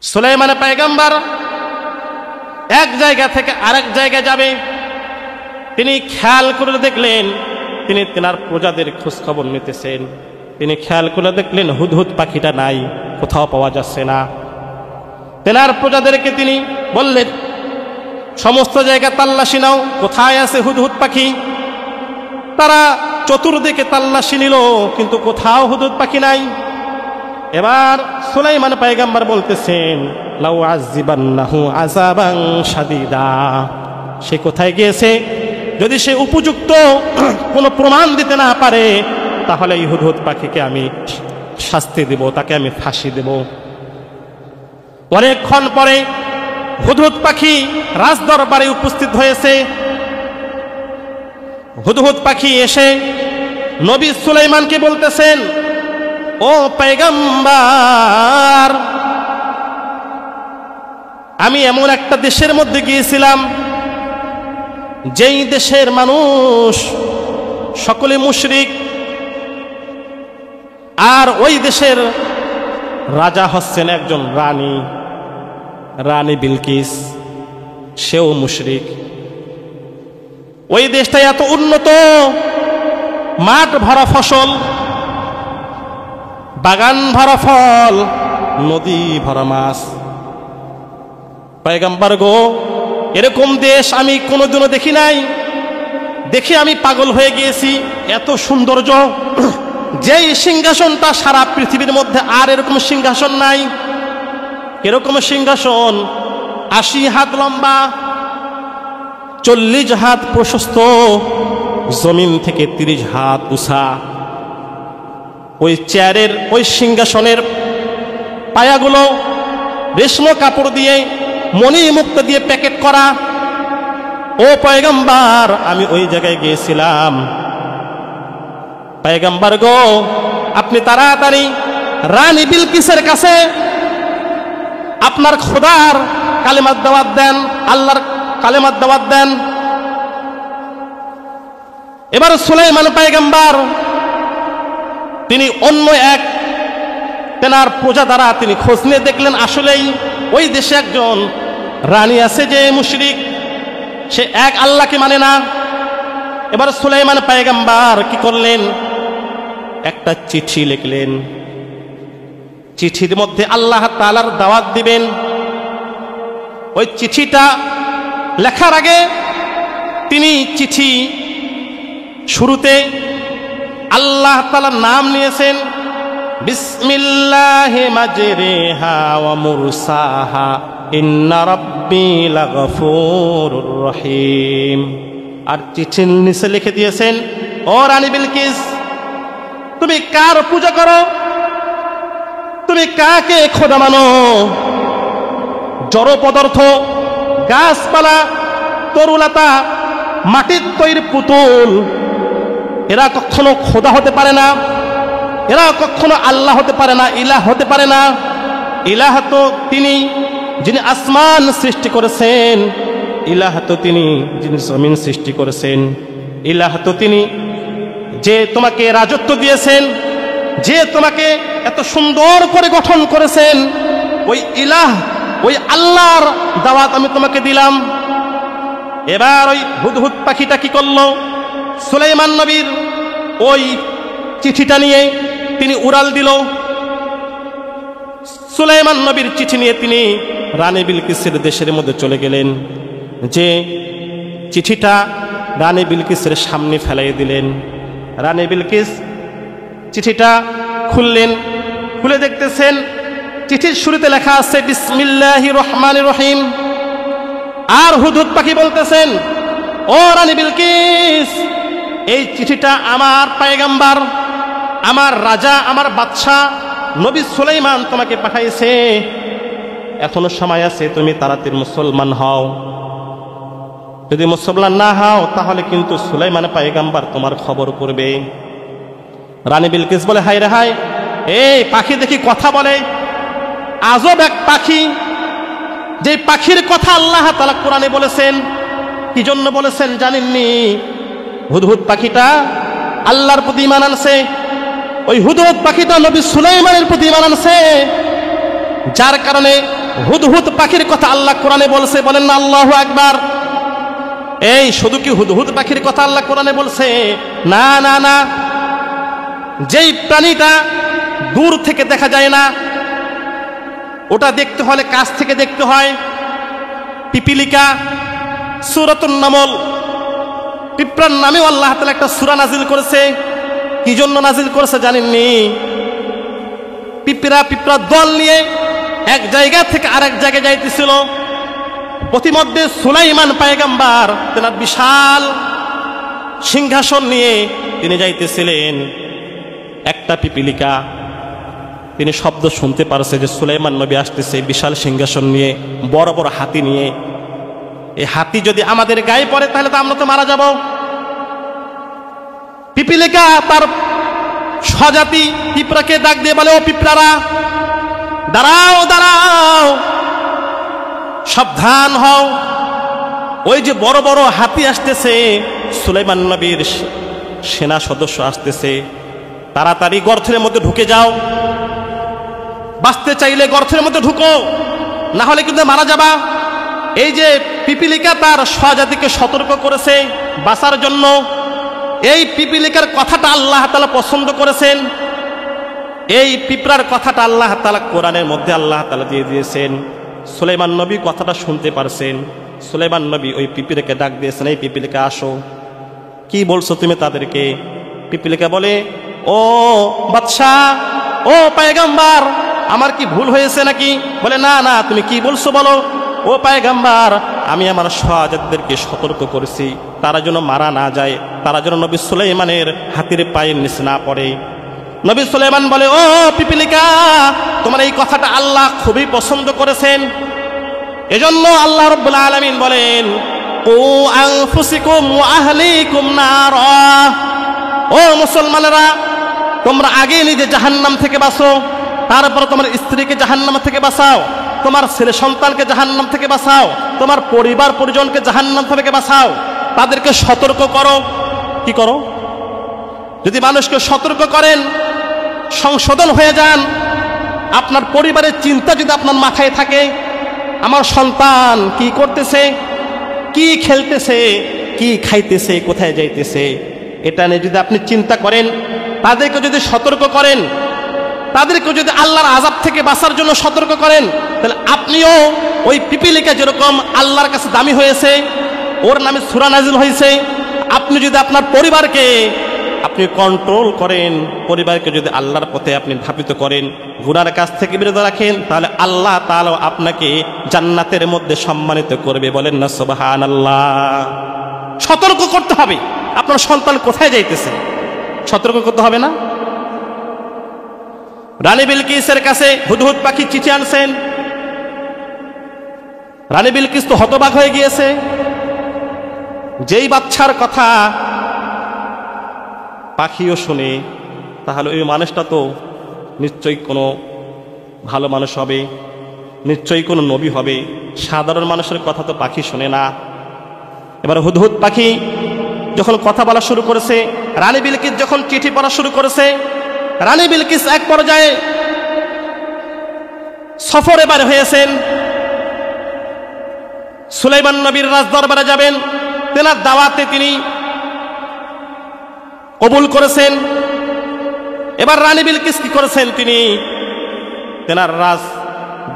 সুলাইমান পয়গম্বর এক জায়গা থেকে আরেক জায়গায় যাবে, তিনি খেয়াল করে দেখলেন তিনি তেনার প্রজাদের খোঁজ খবর নিতেছেন। তিনি খেয়াল করে দেখলেন হুদহুদ পাখিটা নাই, কোথাও পাওয়া যাচ্ছে না। তেনার প্রজাদেরকে তিনি বললেন সমস্ত জায়গা তাল্লাশি নাও, কোথায় আছে হুদহুদ পাখি। তারা চতুর্দিকে তাল্লাশি নিল, কিন্তু কোথাও হুদহুদ পাখি নাই। এবার সুলাইমান পয়গম্বর বলতেছেন লাউ আযিবান্নাহু আযাবান শাদীদা। সে কোথায় গিয়েছে? যদি সে উপযুক্ত কোনো প্রমাণ দিতে না পারে তাহলে এই হুদহুদ পাখিকে আমি শাস্তি দেব, তাকে আমি ফাঁসি দেব। অনেকক্ষণ পরে হুদহুদ পাখি রাজদরবারে উপস্থিত হয়েছে। হুদহুদ পাখি এসে নবী সুলাইমানকে বলতেছেন, ও পয়গম্বর, আমি এমন একটা দেশের মধ্যে গিয়েছিলাম যেই দেশের মানুষ সকলে মুশরিক, আর ওই দেশের রাজা হচ্ছেন একজন রানী, রানী বিলকিস, সেও মুশরিক। ওই দেশটা এত উন্নত, মাঠ ভরা ফসল, বাগান ভরা ফল, নদী ভরা মাছ। পয়গম্বর গো, এরকম দেশ আমি কোনোদিনও দেখি নাই, দেখে আমি পাগল হয়ে গিয়েছি। এত সৌন্দর্য, যেই সিংহাসনটা সারা পৃথিবীর মধ্যে আর এরকম সিংহাসন নাই। এরকম সিংহাসন 80 হাত লম্বা, 40 হাত প্রশস্ত, জমিন থেকে 30 হাত উঁচা। ওই চেয়ারের, ওই সিংহাসনের পায়াগুলো রেশম কাপড় দিয়ে, মণি মুক্ত দিয়ে প্যাকেট করা। ও পয়গম্বর, আমি ওই জায়গায় গিয়েছিলাম। পয়গম্বর গো, আপনি তাড়াতাড়ি রানী বিলকিসের কাছে আপনার খোদার কালেমাত দাওয়াত দেন, আল্লাহর কালেমাত দাওয়াত দেন। এবার সুলাইমান পয়গম্বর তিনি অন্য এক তেনার প্রজা দ্বারা তিনি খোঁজ নিয়ে দেখলেন আসলেই ওই দেশে একজন রানী আছে যে মুশরিক, সে এক আল্লাহকে মানে না। এবার সুলাইমান পয়গম্বর কি করলেন? একটা চিঠি লিখলেন। চিঠির মধ্যে আল্লাহ তাআলার দাওয়াত দিবেন। ওই চিঠিটা লেখার আগে তিনি চিঠি শুরুতে আল্লাহ তাআলার নাম নিয়েছেন, বিসমিল্লাহি মাজরিহা ওয়া মুরসাহা ইন্না রাব্বি লাগফুরুর রহিম। আর চিঠির নিচে লিখে দিয়েছেন, ও রানী বিলকিস, তুমি কার পূজা করো? তুমি কাকে খোদা মানো? জড় পদার্থ, গাছপালা, তরুলতা, মাটির তৈরি পুতুল, এরা কখনো খোদা হতে পারে না, এরা কখনো আল্লাহ হতে পারে না, ইলাহ হতে পারে না। ইলাহ তো তিনি যিনি আসমান সৃষ্টি করেছেন, ইলাহ তো তিনি যিনি জমিন সৃষ্টি করেছেন, ইলাহ তো তিনি যে তোমাকে রাজত্ব দিয়েছেন, যে তোমাকে এত সুন্দর করে গঠন করেছেন। ওই ইলাহ, ওই আল্লাহর দাওয়াত আমি তোমাকে দিলাম। এবার ওই হুদহুদ পাখিটা কি করলো? সুলাইমান নবীর ওই চিঠিটা নিয়ে তিনি উড়াল দিল। সুলাইমান নবীর চিঠি নিয়ে তিনি রানী বিলকিসের দেশের মধ্যে চলে গেলেন। যে চিঠিটা রানী বিলকিসের সামনে ফেলাই দিলেন। রানী বিলকিস চিঠিটা খুললেন, খুলে দেখতেছেন চিঠির শুরুতে লেখা আছে বিসমিল্লাহির রহমানির রহিম। আর হুদহুদ পাখি বলতেছেন, ও রানী বিলকিস, এই চিঠিটা আমার পয়গম্বর, আমার রাজা, আমার বাদশাহ নবী সুলাইমান তোমাকে পাঠাইছে। এখনো সময় আছে, তুমি তাড়াতাড়ি মুসলমান হও। যদি মুসলমান না হও তাহলে কিন্তু সুলাইমান পয়গম্বর তোমার খবর করবে। রানী বিলকিস বলে, হায় রে হায়, এই পাখি দেখি কথা বলে, আজব এক পাখি। যে পাখির কথা আল্লাহ তাআলা কোরআনে বলেছেন, কি জন্য বলেছেন জানেননি? হুদহুদ পাখিটা আল্লাহর প্রতি ঈমান আনছে। ওই হুদহুদ পাখিটা নবী সুলাইমানের প্রতি ঈমান আনছে, যার কারণে হুদহুদ পাখির কথা আল্লাহ কোরআনে বলছে, বলেন না আল্লাহু আকবার। এই শুধু কি হুদহুদ পাখির কথা আল্লাহ কোরআনে বলছে? না না না, যেই প্রাণীটা দূর থেকে দেখা যায় না, ওটা দেখতে হলে কাছ থেকে দেখতে হয়। পিপিলিকা, সূরাতুন নামল, পিঁপড়ার নামেও আল্লাহ তাআলা একটা সূরা নাজিল করেছে। কি জন্য নাজিল করেছে জানেননি? পিঁপড়া দল নিয়ে এক জায়গা থেকে আরেক জায়গায় যাইতেছিল। প্রতিমধ্যে সুলাইমান পয়গম্বর তেনার বিশাল সিংহাসন নিয়ে তিনি যাইতেছিলেন। একটা পিপিলিকা তিনি শব্দ শুনতে পারছে যে সুলাইমান নবী আসতেছে বিশাল সিংহাসন নিয়ে, বড় বড় হাতি নিয়ে। এই হাতি যদি আমাদের গায়ে পড়ে তাহলে তো আমরা তো মারা যাব। পিপিলিকা তার স্বজাতি পিঁপড়াকে ডাক দিয়ে বলে, ও পিঁপড়ারা দাঁড়াও দাঁড়াও, সাবধান হও, ওই যে বড় বড় হাতি আসতেছে, সুলাইমান নবীর সেনা সদস্য আসতেছে, তাড়াতাড়ি গর্তের মধ্যে ঢুকে যাও। বাঁচতে চাইলে গর্তের মধ্যে ঢুকো, না হলে কিন্তু মারা যাবা। এই যে পিপিলিকা তার স্বজাতিকে সতর্ক করেছে বাঁচার জন্য, এই পিপিলিকার কথাটা আল্লাহ তাআলা পছন্দ করেছেন। এই পিঁপড়ার কথাটা আল্লাহ তাআলা কোরআনের মধ্যে আল্লাহ তাআলা দিয়ে দিয়েছেন। সুলাইমান নবী কথাটা শুনতে পারছেন। সুলাইমান নবী ওই পিপিলিকাকে ডাক দিয়েছেন, এই পিপিলিকা আসো, কি বলছো তুমি তাদেরকে? পিপিলিকা বলে, ও বাদশাহ, ও পয়গম্বর, আমার কি ভুল হয়েছে নাকি? বলে, না না, তুমি কি বলছো বলো। ও পয়গম্বর, আমি আমার শাহজাদদেরকে সতর্ক করেছি তারা যেন মারা না যায়, তারা যেন নবী সুলাইমানের হাতির পায়ের নিচে না পড়ে। নবী সুলাইমান বলে, ও পিপিলিকা, তোমার এই কথাটা আল্লাহ খুবই পছন্দ করেছেন। এজন্য আল্লাহ রাব্বুল আলামিন বলেন, ও আনফুসিকুম ওয়া আহলিকুম নারা, ও মুসলমানেরা, তোমরা আগে নিজে জাহান্নাম থেকে বাঁচো, তারপর তোমার স্ত্রীকে জাহান্নাম থেকে বাঁচাও, তোমার ছেলে সন্তানকে জাহান্নাম থেকে বাঁচাও, তোমার পরিবার পরিজনকে জাহান্নাম থেকে বাঁচাও, তাদেরকে সতর্ক করো। কি করো? যদি মানুষকে সতর্ক করেন, সংশোধন হয়ে যান, আপনার পরিবারের চিন্তা যদি আপনার মাথায় থাকে, আমার সন্তান কি করতেছে, কি খেলতেছে, কি খাইতেছে, কোথায় যাইতেছে, এটা নিয়ে যদি আপনি চিন্তা করেন, তাদেরকে যদি সতর্ক করেন, তাদেরকে যদি আল্লাহর আযাব থেকে বাঁচার জন্য সতর্ক করেন, তাহলে আপনিও ওই পিপিলিকা যেরকম আল্লাহর কাছে দামি হয়েছে, ওর নামে সূরা নাজিল হয়েছে, আপনি যদি আপনার পরিবারকে আপনি কন্ট্রোল করেন, পরিবারকে যদি আল্লাহর পথে আপনি ধাবিত করেন, গুনার কাছ থেকে বিরত রাখেন, তাহলে আল্লাহ তাআলা আপনাকে জান্নাতের মধ্যে সম্মানিত করবে। বলেন না সুবহানাল্লাহ। সতর্ক করতে হবে, আপনার সন্তান কোথায় যাইতেছে সতর্ক করতে হবে না? রানী বিলকিসের কাছে হুদহুদ পাখি চিঠি আনছেন। রানী বিলকিস তো হতবাক হয়ে গিয়েছে। যেই বাচ্চার কথা পাখিও শুনে, তাহলে ওই মানুষটা তো নিশ্চয়ই কোনো ভালো মানুষ হবে, নিশ্চয়ই কোনো নবী হবে। সাধারণ মানুষের কথা তো পাখি শোনে না। এবার হুদহুদ পাখি যখন কথা বলা শুরু করেছে, রানী বিলকিস যখন চিঠি পড়া শুরু করেছে, রানী বিলকিস এক পর্যায়ে সফরে বার হয়েছেন, সুলাইমান নবীর রাজদরবারে যাবেন, তেনার দাওয়াতে তিনি কবুল করেছেন। এবার রানী বিলকিস কি করেছেন, তিনি তেনার রাজ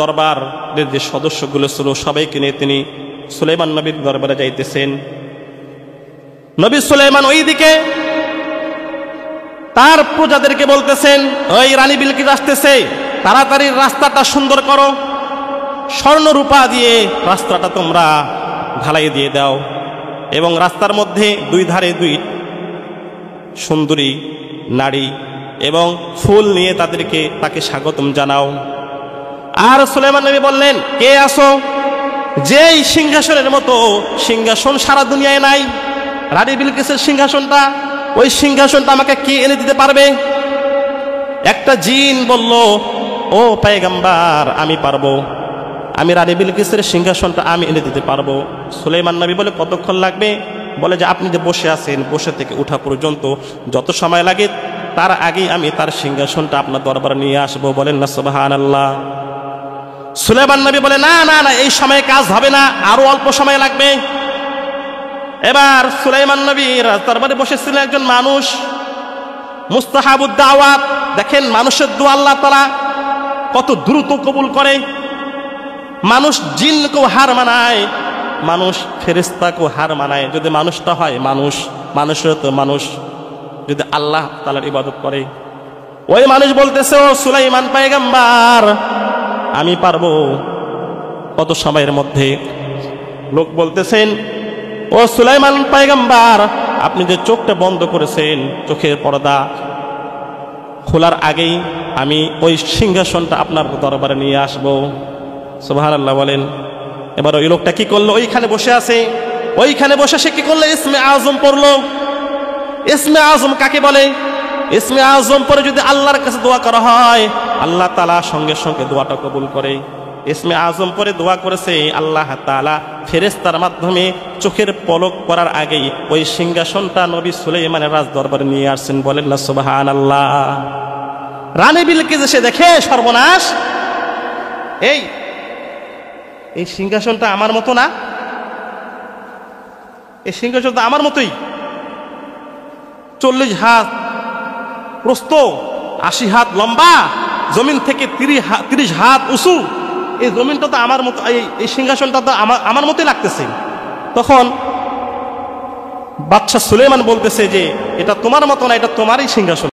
দরবারের যে সদস্যগুলো ছিল সবাইকে নিয়ে তিনি সুলাইমান নবীর দরবারে যাইতেছেন। নবী সুলাইমান ওইদিকে তার প্রজাদেরকে বলতেছেন, ওই রানী বিলকিস আসতেছে, তাড়াতাড়ি রাস্তাটা সুন্দর করো, স্বর্ণ রূপা দিয়ে রাস্তাটা তোমরা ঢালাই দিয়ে দাও, এবং রাস্তার মধ্যে দুই ধারে দুই সুন্দরী নারী এবং ফুল নিয়ে তাকে স্বাগতম জানাও। আর সুলাইমান নবী বললেন, কে আসো? যেই সিংহাসনের মতো সিংহাসন সারা দুনিয়ায় নাই, রানী বিলকিসের সিংহাসনটা, ওই সিংহাসনটা আমাকে কে এনে দিতে পারবে? একটা জিন বলল, ও পয়গম্বর, আমি পারবো, আমি রানী বিলকিসের সিংহাসনটা আমি এনে দিতে পারবো। সুলাইমান নবী বলে, কতক্ষণ লাগবে? বলে যে আপনি যে বসে আছেন, বসে থেকে উঠা পর্যন্ত যত সময় লাগে, তার আগেই আমি তার সিংহাসনটা আপনার দরবারে নিয়ে আসবো। বলেন না সুবহানাল্লাহ। সুলাইমান নবী বলে, না না না, এই সময়ে কাজ হবে না, আরো অল্প সময় লাগবে। এবার সুলাইমান নবী রাজদরবারে বসেছিলেন একজন মানুষ, মুস্তাহাবুদ দাওয়াত। দেখেন মানুষের দোয়া আল্লাহ তাআলা কত দ্রুত কবুল করে। মানুষ জিনকেও হার মানায়, মানুষ ফেরেশতাকেও হার মানায়। যদি মানুষটা হয় মানুষ, মানুষের তো মানুষ যদি আল্লাহ তাআলার ইবাদত করে। ওই মানুষ বলতেছে, ও সুলাইমান পয়গম্বর, আমি পারবো কত সময়ের মধ্যে? লোক বলতেছেন, ও সুলাইমান পয়গম্বর, আপনি যে চোখটা বন্ধ করেছেন, চোখের পর্দা খোলার আগেই আমি ওই সিংহাসনটা আপনার দরবারে নিয়ে আসবো। সুবহানাল্লাহ বলেন। এবার ওই লোকটা কি করলো? ওইখানে বসে আছে, ওইখানে বসে সে কি করলো? ইসমে আজম পড়লো। ইসমে আজম কাকে বলে? ইসমে আজম পরে যদি আল্লাহর কাছে দোয়া করা হয়, আল্লাহ তাআলা সঙ্গে সঙ্গে দোয়াটা কবুল করে। ইসমে আজম পরে দোয়া করেছে, আল্লাহ তাআলা ফেরেশতার মাধ্যমে চোখের পলক পড়ার আগেই ওই সিংহাসনটা নবী সুলাইমানের রাজ দরবারে নিয়ে আসছেন। বলেন না সুবহানাল্লাহ। রানী বিলকিস এসে দেখে সর্বনাশ, এই সিংহাসনটা আমার মতো না, এই সিংহাসনটা আমার মতোই, 40 হাত প্রস্থ, 80 হাত লম্বা, জমিন থেকে 30 হাত উঁচু। এই জমিনটা তো আমার মতো, এই সিংহাসনটা তো আমার মতোই লাগতেছে। তখন বাদশা সুলাইমান বলতেছে যে এটা তোমার মতো না, এটা তোমারই সিংহাসন।